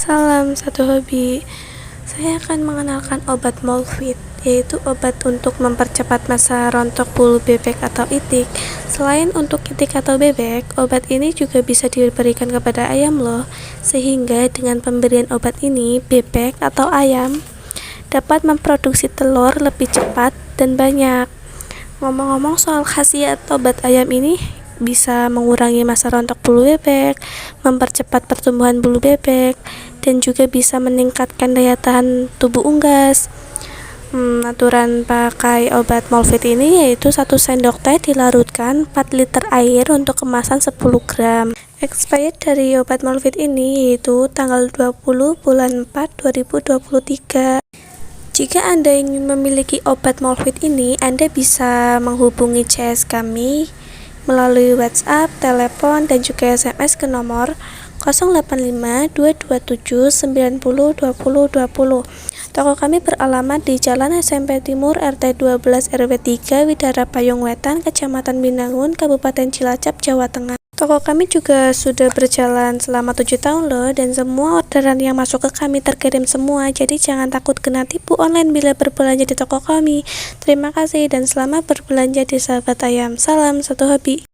Salam satu hobi. Saya akan mengenalkan obat Molfit, yaitu obat untuk mempercepat masa rontok bulu bebek atau itik. Selain untuk itik atau bebek, obat ini juga bisa diberikan kepada ayam loh. Sehingga dengan pemberian obat ini, bebek atau ayam dapat memproduksi telur lebih cepat dan banyak. Ngomong-ngomong soal khasiat obat ayam ini, bisa mengurangi masa rontok bulu bebek, mempercepat pertumbuhan bulu bebek, dan juga bisa meningkatkan daya tahan tubuh unggas. Aturan pakai obat Molfit ini yaitu 1 sendok teh dilarutkan 4 liter air untuk kemasan 10 gram. Expired dari obat Molfit ini yaitu tanggal 20 bulan 4 2023. Jika Anda ingin memiliki obat Molfit ini, Anda bisa menghubungi CS kami melalui WhatsApp, telepon, dan juga SMS ke nomor 085 227 90 20 20. Toko kami beralamat di Jalan SMP Timur RT 12 RW 3 Widara Payung Wetan, Kecamatan Binangun, Kabupaten Cilacap, Jawa Tengah. Toko kami juga sudah berjalan selama 7 tahun loh, dan semua orderan yang masuk ke kami terkirim semua. Jadi jangan takut kena tipu online bila berbelanja di toko kami. Terima kasih dan selamat berbelanja di Sahabat Ayam. Salam satu hobi.